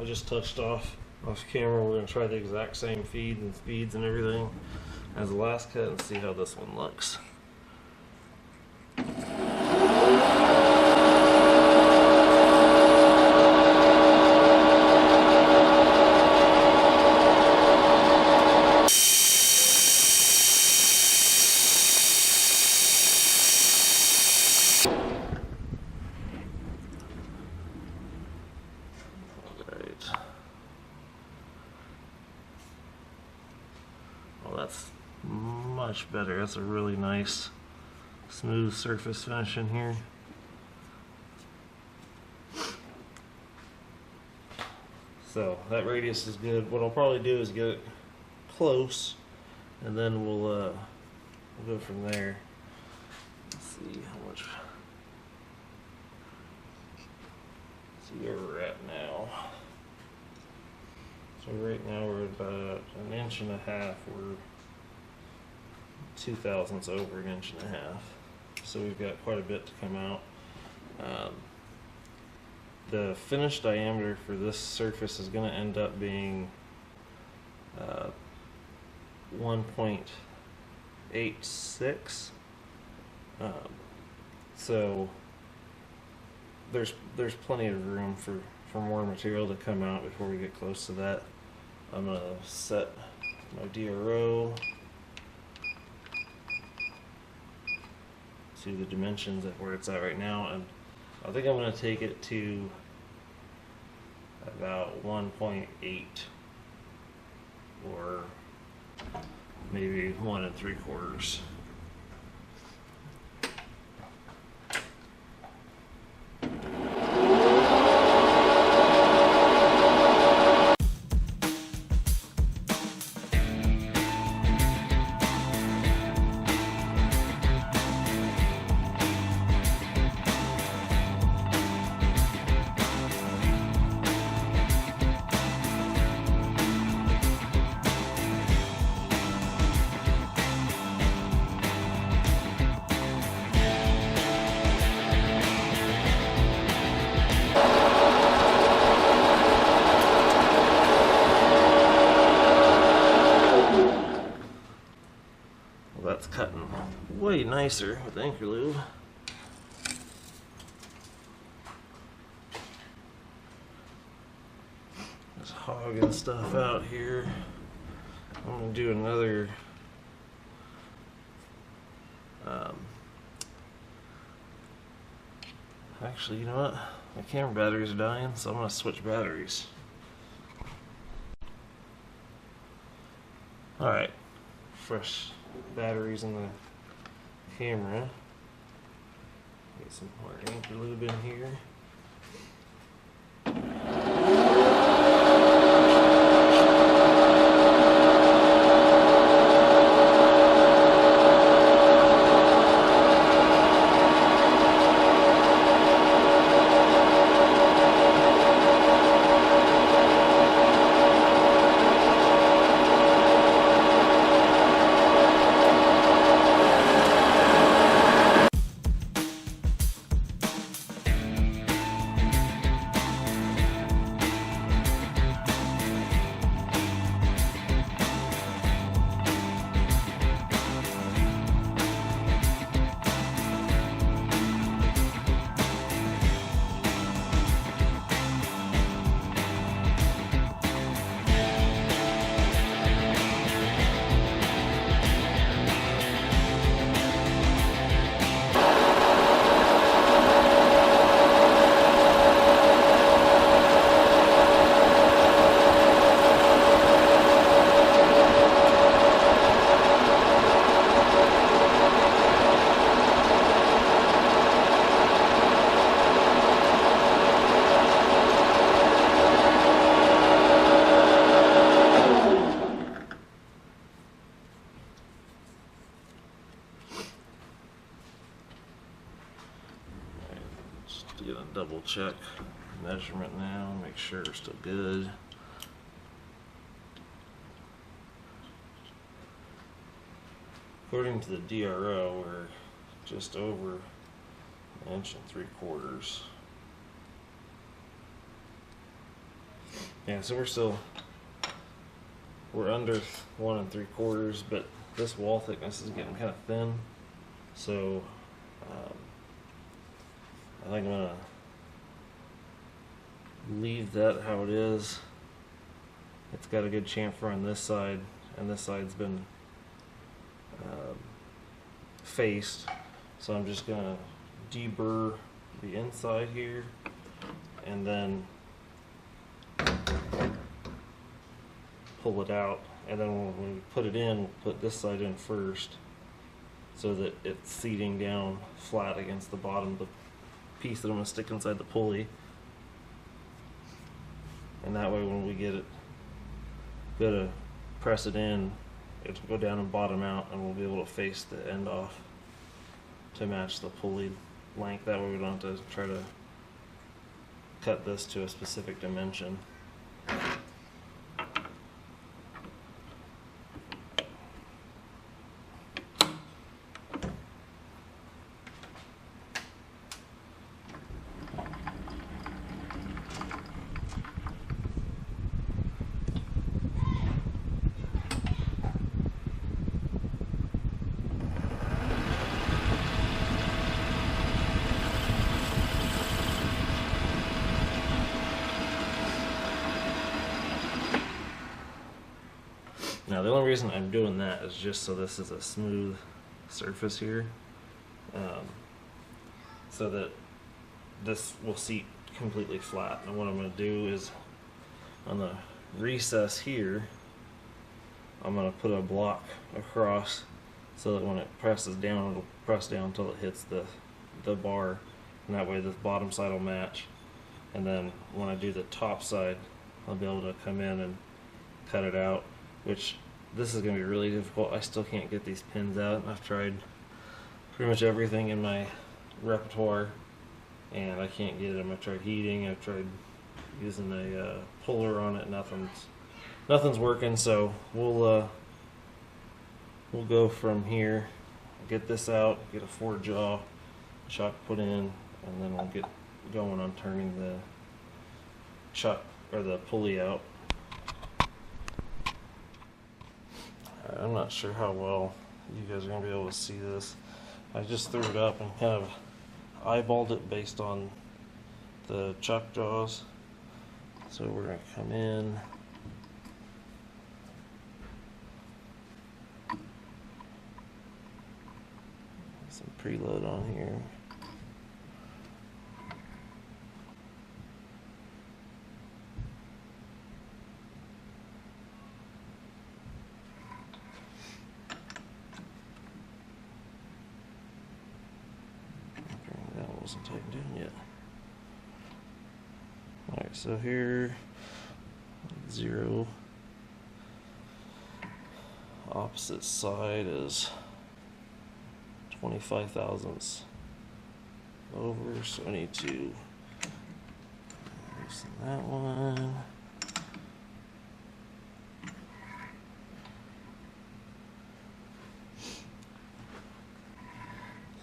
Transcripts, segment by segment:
just touched off camera. We're going to try the exact same feed and speeds and everything as the last cut and see how this one looks. Well, that's much better. That's a really nice smooth surface finish in here. So that radius is good. What I'll probably do is get it close, and then we'll go from there. Let's see how much. See where we're at now. So right now we're about 1.5 inches. We're 0.02 over 1.5 inches. So we've got quite a bit to come out. The finished diameter for this surface is going to end up being 1.86. So there's plenty of room for more material to come out before we get close to that. I'm going to set my DRO to the dimensions of where it's at right now, and I think I'm going to take it to about 1.8 or maybe 1 3/4. That's cutting way nicer with anchor lube. Just hogging stuff out here. I'm going to do another actually, you know what? My camera batteries are dying, so I'm going to switch batteries. Alright, fresh batteries in the camera. Get some more anchor lube in here. Gonna double check measurement now, make sure it's still good. According to the DRO, we're just over 1 3/4 inches. Yeah, so we're under 1 3/4, but this wall thickness is getting kind of thin. So I think I'm gonna leave that how it is. It's got a good chamfer on this side, and this side's been faced. So I'm just gonna deburr the inside here, and then pull it out, and then when we put it in, we'll put this side in first so that it's seating down flat against the bottom of the piece that I'm going to stick inside the pulley. And that way when we get it, go to press it in, it'll go down and bottom out, and we'll be able to face the end off to match the pulley length. That way we don't have to try to cut this to a specific dimension. Now the only reason I'm doing that is just so this is a smooth surface here, so that this will seat completely flat. And what I'm going to do is on the recess here, I'm going to put a block across so that when it presses down, it'll press down until it hits the bar, and that way the bottom side will match. And then when I do the top side, I'll be able to come in and cut it out, which this is going to be really difficult. I still can't get these pins out. I've tried pretty much everything in my repertoire, and I can't get them. I've tried heating, I've tried using a puller on it. Nothing's working. So we'll go from here, get this out, get a 4-jaw chuck put in, and then we'll get going on turning the chuck or the pulley out. I'm not sure how well you guys are going to be able to see this. I just threw it up and kind of eyeballed it based on the chuck jaws. So we're going to come in, some preload on here. Wasn't tightened in yet. Alright, so here 0, opposite side is 25 thousandths over, so I need to loosen that one.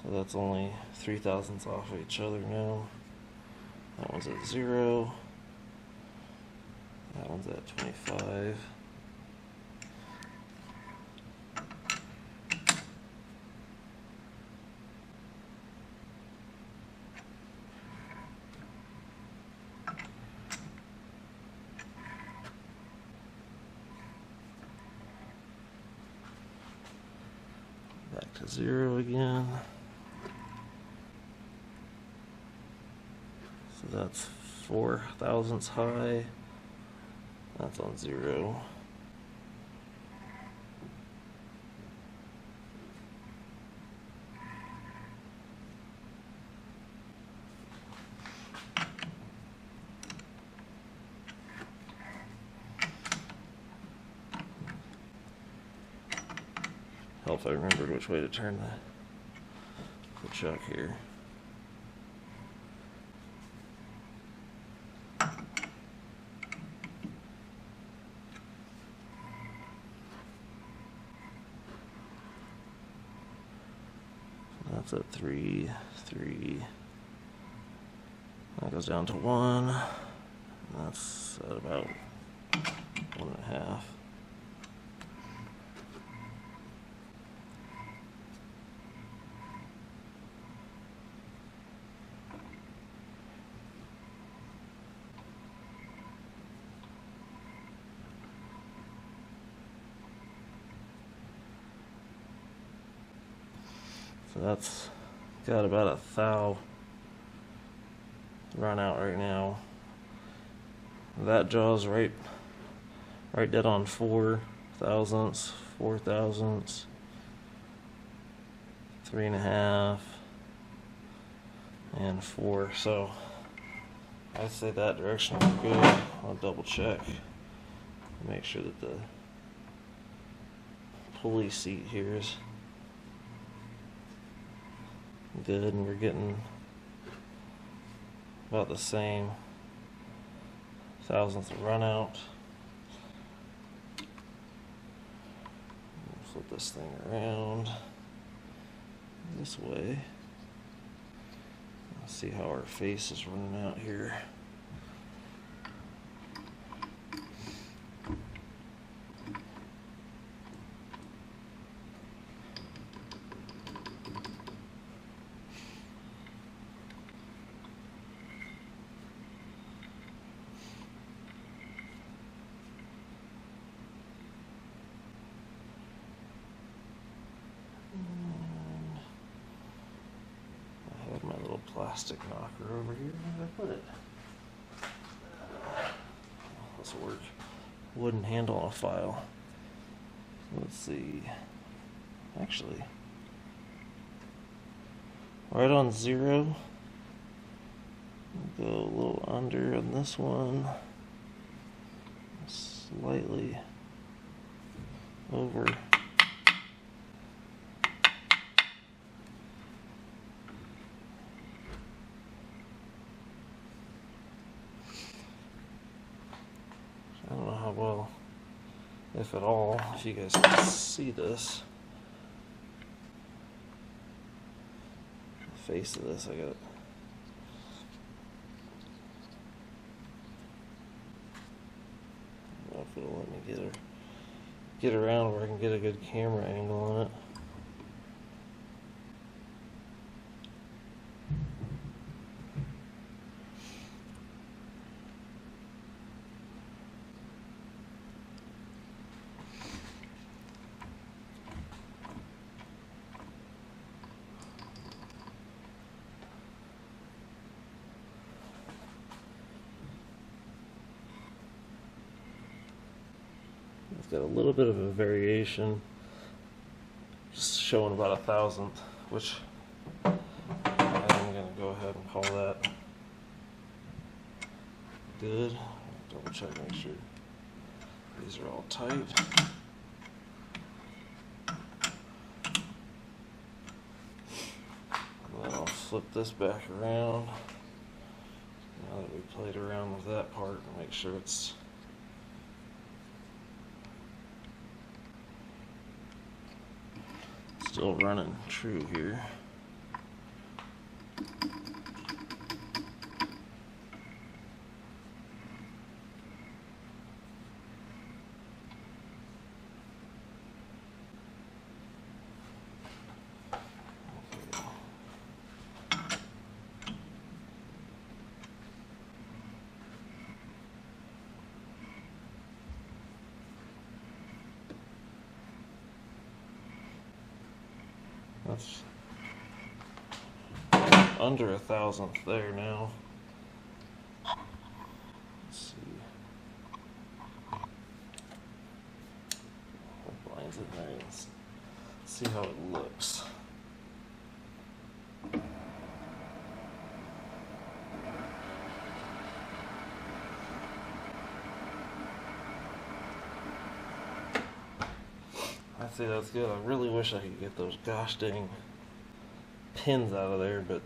So that's only 3 thousandths off of each other now. That one's at 0. That one's at 25. Back to 0 again. So that's 4 thousandths high. That's on 0. Help if I remembered which way to turn the chuck here. That's at 3, 3. That goes down to 1. That's at about 1.5. So that's got about a thou run out right now. That jaw's right dead on 4 thousandths, 4 thousandths, 3.5, and 4. So I'd say that direction is good. I'll double check, make sure that the pulley seat here is good, and we're getting about the same thousandth run out. Flip this thing around this way. Let's see how our face is running out here. My little plastic knocker over here. Where did I put it? This will work. Wooden handle on a file. Let's see. Actually, right on 0. Go a little under on this one. Slightly over. I don't know how well, if at all, if you guys can see this. The face of this, I got it. I don't know if it'll let me get around where I can get a good camera angle on it. It's got a little bit of a variation, just showing about 1,000th, which I'm going to go ahead and call that good. Double check, make sure these are all tight. And then I'll flip this back around now that we played around with that part and make sure it's still running true here. That's under 1,000th there now. Let's see. What lines in there? Let's see how it looks. I'd say that's good. I really wish I could get those gosh dang pins out of there, but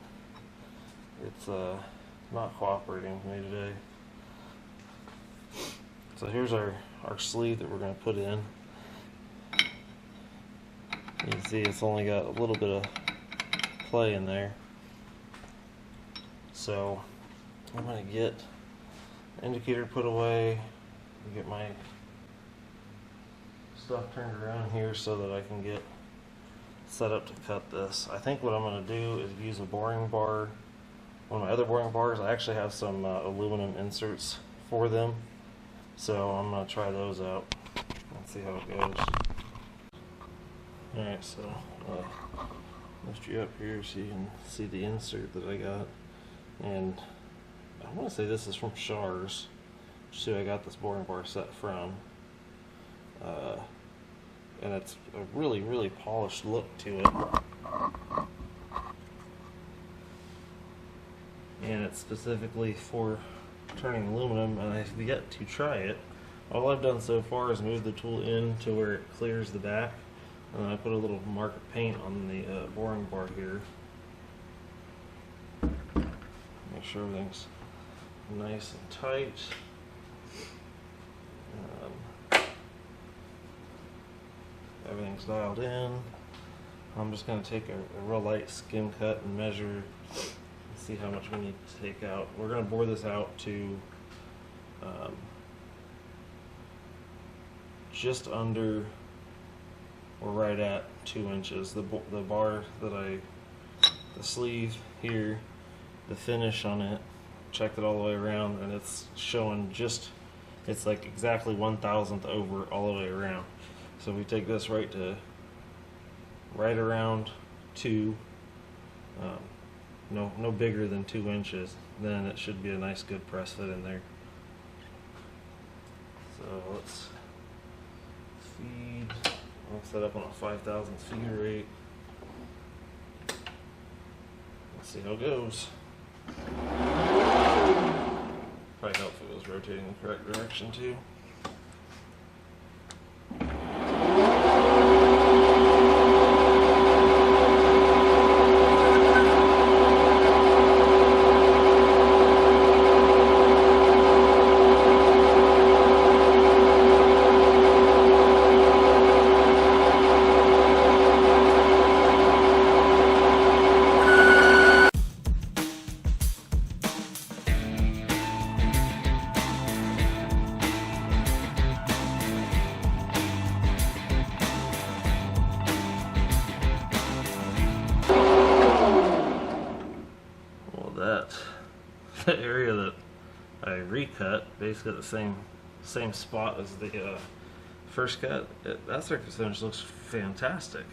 it's not cooperating with me today. So here's our sleeve that we're going to put in. You can see it's only got a little bit of play in there. So I'm going to get the indicator put away, get my stuff turned around here so that I can get set up to cut this. I think what I'm going to do is use a boring bar. One of my other boring bars, I actually have some aluminum inserts for them, so I'm going to try those out and see how it goes. Alright, so lift you up here so you can see the insert that I got, and I want to say this is from Shar's, which is who I got this boring bar set from. And it's a really, really polished look to it. And it's specifically for turning aluminum, and I've yet to try it. All I've done so far is move the tool in to where it clears the back, and then I put a little mark of paint on the boring bar here. Make sure everything's nice and tight. Everything's dialed in. I'm just going to take a real light skim cut and measure and see how much we need to take out. We're going to bore this out to just under or right at 2 inches. The bar that the sleeve here, the finish on it, checked it all the way around, and it's showing it's like exactly 1/1000th over all the way around. So we take this right around 2, no bigger than 2 inches, then it should be a nice good press fit in there. So let's feed, I'll set up on a 5,000th feeder rate. Let's see how it goes. Probably help if it was rotating in the correct direction too. The area that I recut, basically the same spot as the first cut, that surface finish looks fantastic.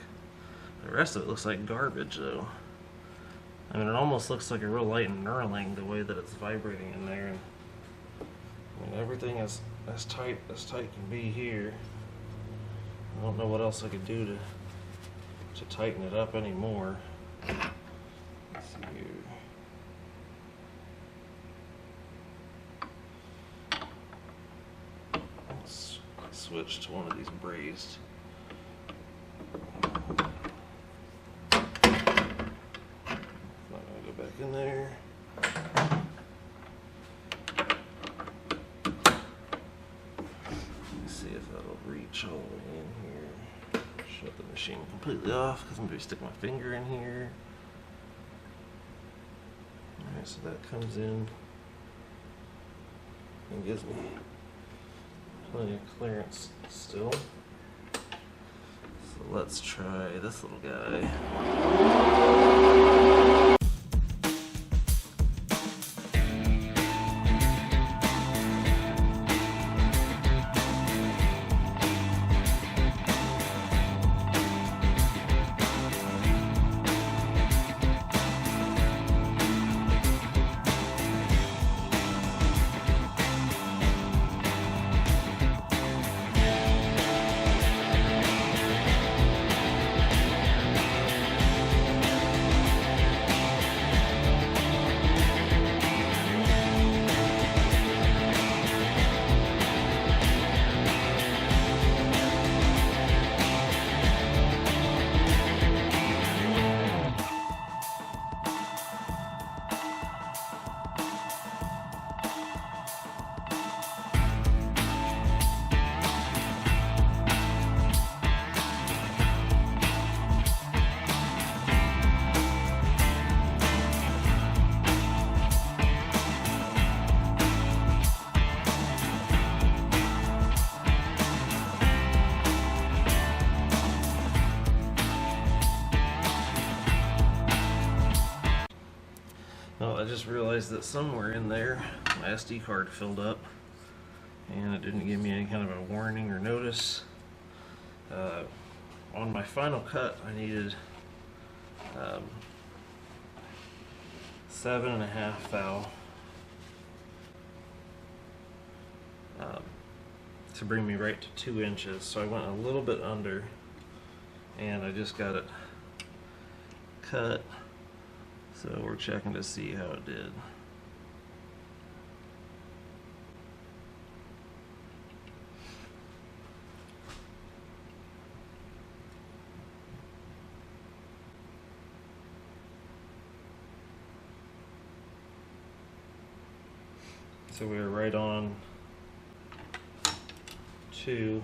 The rest of it looks like garbage though. I mean, it almost looks like a real light knurling the way that it's vibrating in there. And I mean, everything is as tight can be here. I don't know what else I could do to tighten it up anymore. Let's see here. Switch to one of these brazed. I'm gonna go back in there. Let's see if that'll reach all the way in here. Shut the machine completely off because I'm going to stick my finger in here. Alright, so that comes in and gives me plenty of clearance still. So let's try this little guy. just realized that somewhere in there my SD card filled up and it didn't give me any kind of a warning or notice. On my final cut I needed 7.5 thou to bring me right to 2 inches, so I went a little bit under and I just got it cut, so we're checking to see how it did. So we are right on 2.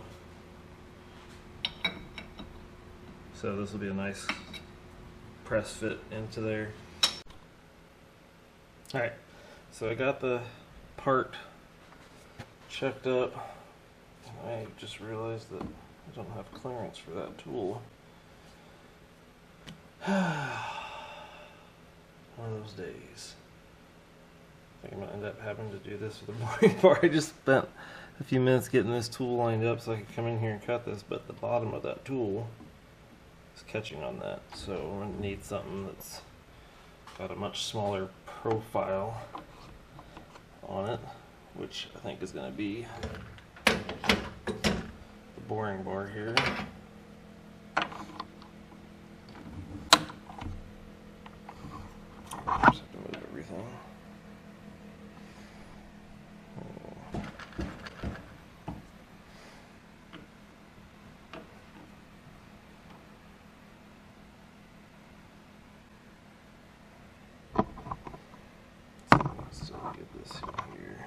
So this will be a nice press fit into there. Alright, so I got the part checked up. I just realized that I don't have clearance for that tool. One of those days. I think I'm going to end up having to do this with the boring bar. I just spent a few minutes getting this tool lined up so I could come in here and cut this, but the bottom of that tool is catching on that. So I'm going to need something that's got a much smaller profile on it, which I think is going to be the boring bar here. Just have to move everything. So get this in here.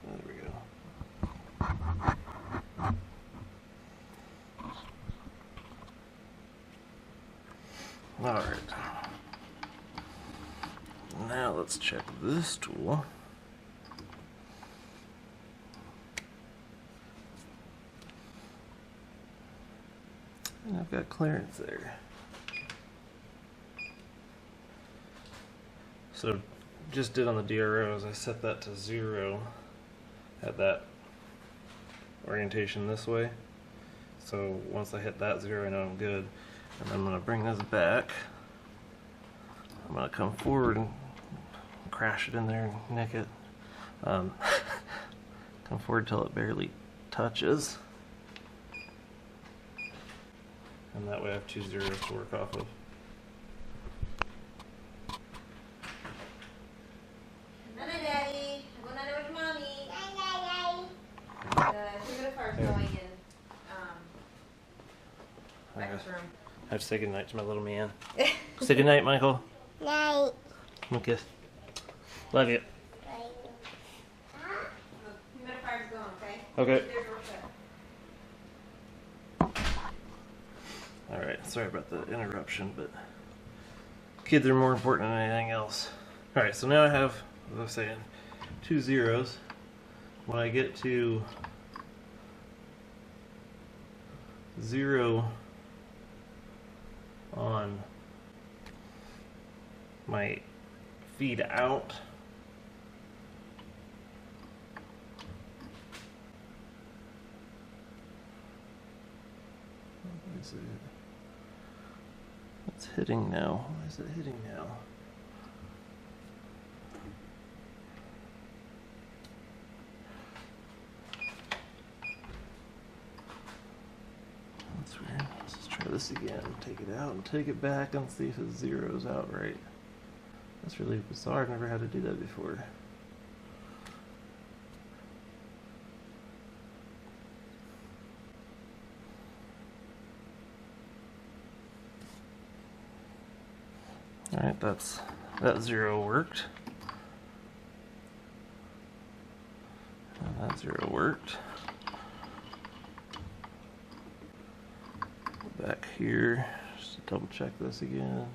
There we go. Alright. Now let's check this tool. And I've got clearance there. So just did on the DROs, I set that to 0 at that orientation this way. So once I hit that 0, I know I'm good. And I'm going to bring this back. I'm going to come forward and crash it in there and nick it. Come forward till it barely touches. And that way I have 2 zeros to work off of. I have to say goodnight to my little man. Say goodnight, Michael. Night. Come on, kiss. Love you. Humidifiers going, Okay. okay? Alright, sorry about the interruption, but kids are more important than anything else. Alright, so now I have, as I was saying, 2 zeros. When I get to 0 on my feed out, it's hitting now. Why is it hitting now? That's weird. Let's just try this again. Take it out and take it back and see if it zeroes out right. That's really bizarre. I've never had to do that before. Alright, that 0 worked. And that 0 worked. Back here, just to double check this again.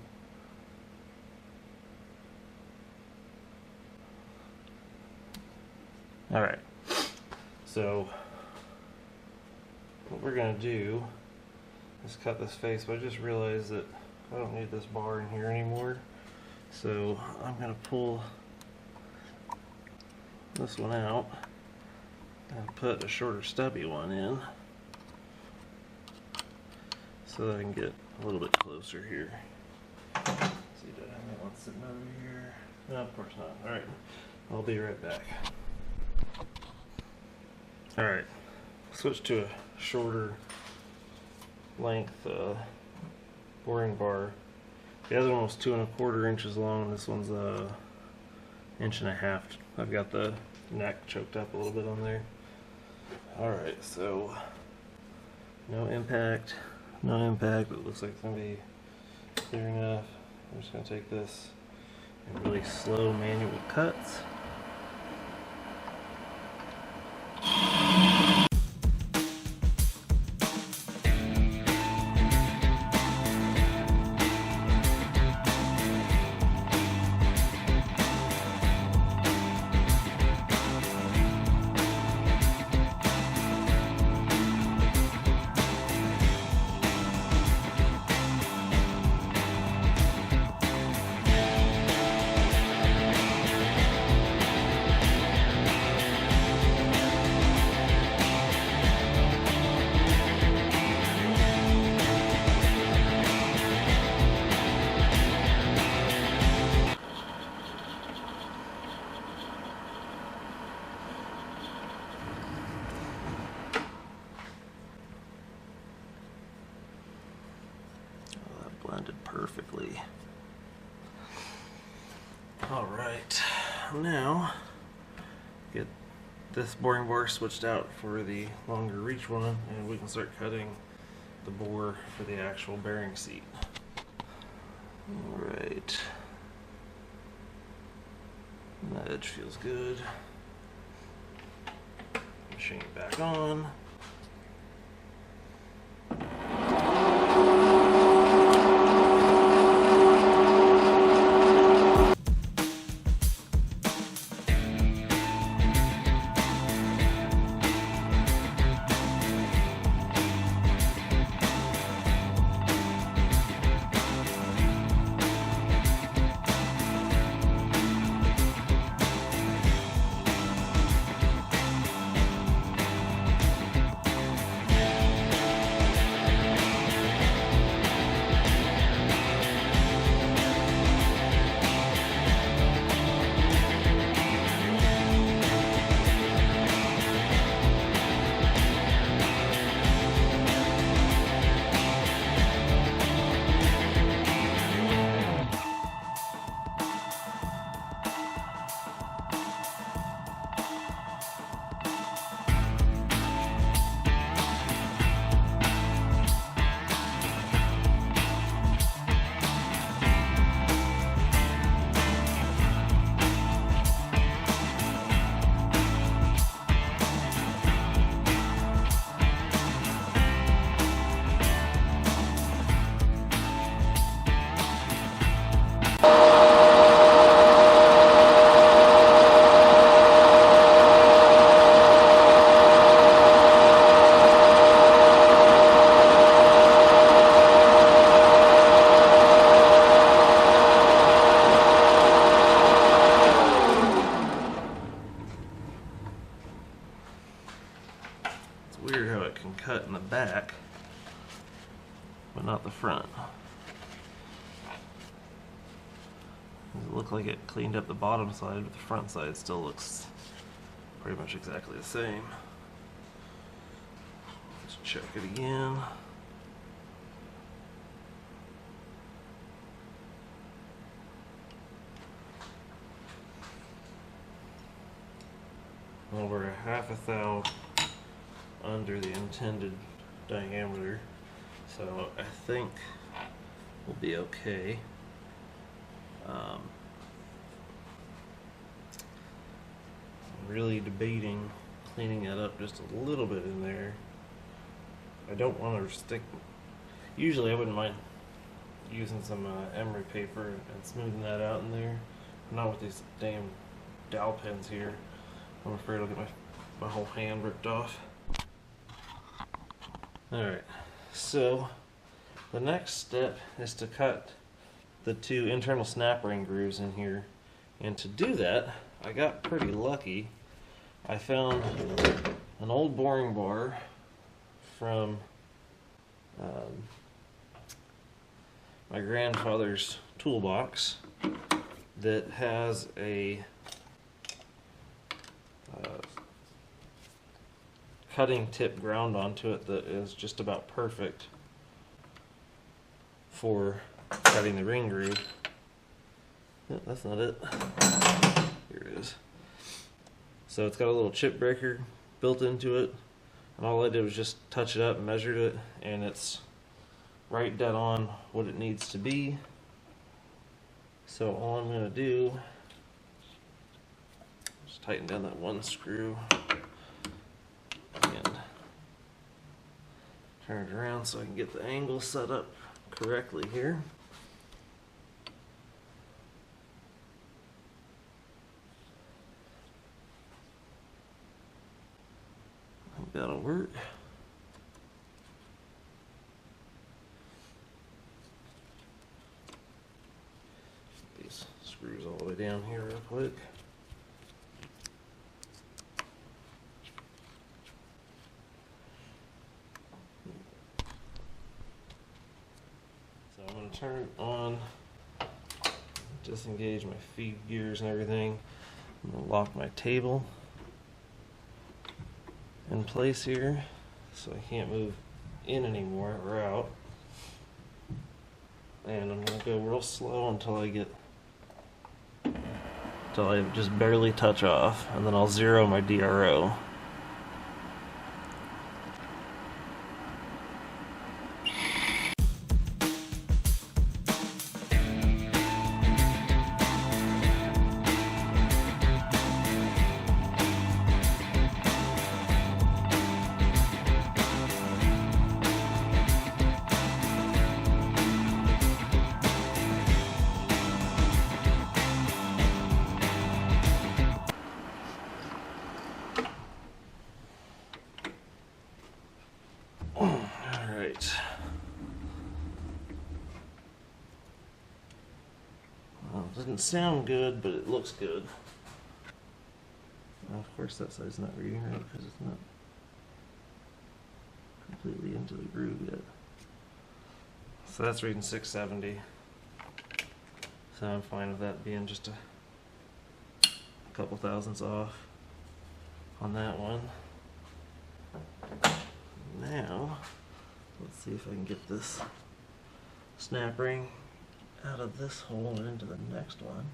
Alright, so what we're going to do is cut this face, but I just realized that I don't need this bar in here anymore. So I'm going to pull this one out and put a shorter stubby one in so that I can get a little bit closer here. Let's see, do I have that one sitting over here? No, of course not. Alright, I'll be right back. Alright, switch to a shorter length boring bar. The other one was 2 1/4 inches long, and this one's 1.5 inches. I've got the neck choked up a little bit on there. Alright, so no impact, but it looks like it's going to be clear enough. I'm just going to take this and really slow manual cuts. Blended perfectly. Alright, now get this boring bar switched out for the longer reach one, and we can start cutting the bore for the actual bearing seat. Alright, that edge feels good. Machine back on. Weird how it can cut in the back, but not the front. It looked like it cleaned up the bottom side, but the front side still looks pretty much exactly the same. Let's check it again. Well, we're a 1/2 thou under the intended diameter, so I think we'll be okay. I'm really debating cleaning that up just a little bit in there. I don't want to stick. Usually I wouldn't mind using some emery paper and smoothing that out in there. Not with these damn dowel pins here. I'm afraid I'll get my whole hand ripped off. Alright, so the next step is to cut the 2 internal snap ring grooves in here. And to do that, I got pretty lucky I found an old boring bar from my grandfather's toolbox that has a cutting tip ground onto it that is just about perfect for cutting the ring groove. No, that's not it. Here it is. So it's got a little chip breaker built into it, and all I did was just touch it up and measured it, and it's right dead on what it needs to be. So all I'm going to do is tighten down that one screw and turn it around so I can get the angle set up correctly here. I think that'll work. These screws all the way down here real quick. So I'm going to turn it on, disengage my feed gears and everything. I'm going to lock my table in place here so I can't move in anymore or out. And I'm going to go real slow until I just barely touch off, and then I'll zero my DRO. Alright. Well, it doesn't sound good, but it looks good. Now, of course, that side's not reading right because it's not completely into the groove yet. So that's reading 670. So I'm fine with that being just a couple thousandths off on that one. Now, let's see if I can get this snap ring out of this hole and into the next one.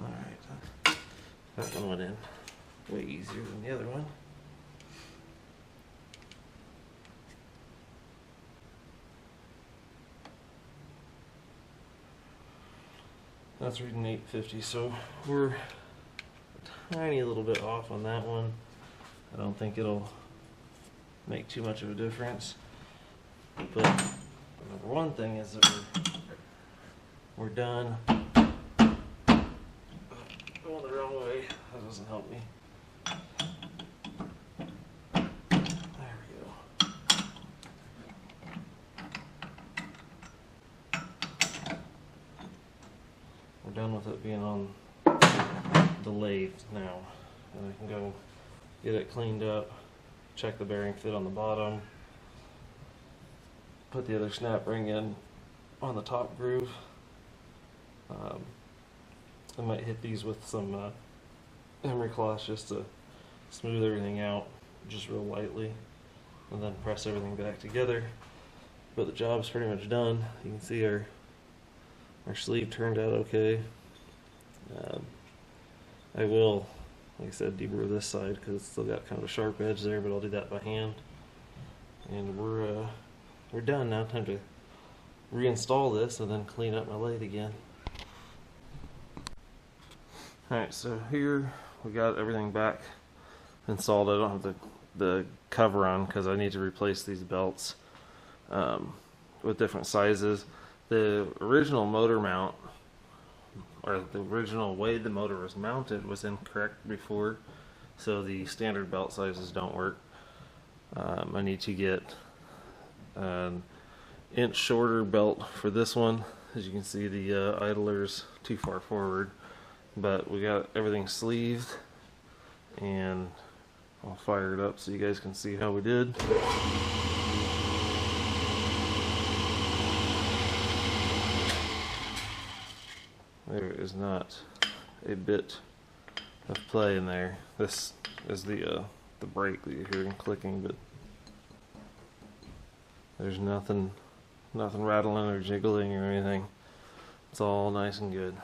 Alright, that one went in way easier than the other one. That's reading 850, so we're a tiny little bit off on that one. I don't think it'll make too much of a difference. But number one thing is that we're done. Going the wrong way. That doesn't help me. There we go. We're done with it being on the lathe now, and I can go get it cleaned up, check the bearing fit on the bottom, put the other snap ring in on the top groove. I might hit these with some emery cloth just to smooth everything out just real lightly, and then press everything back together. But the job's pretty much done. You can see our sleeve turned out okay. I will, like I said, deburr this side because it's still got kind of a sharp edge there, but I'll do that by hand. And we're done now. Time to reinstall this and then clean up my lathe again. Alright, so here we got everything back installed. I don't have the cover on because I need to replace these belts with different sizes. The original motor mount, or the original way the motor was mounted, was incorrect before. so the standard belt sizes don't work. I need to get an inch shorter belt for this one. As you can see, the idler's too far forward, but we got everything sleeved, and I'll fire it up so you guys can see how we did. There is not a bit of play in there. This is the brake that you're hearing clicking, but there's nothing rattling or jiggling or anything. It's all nice and good.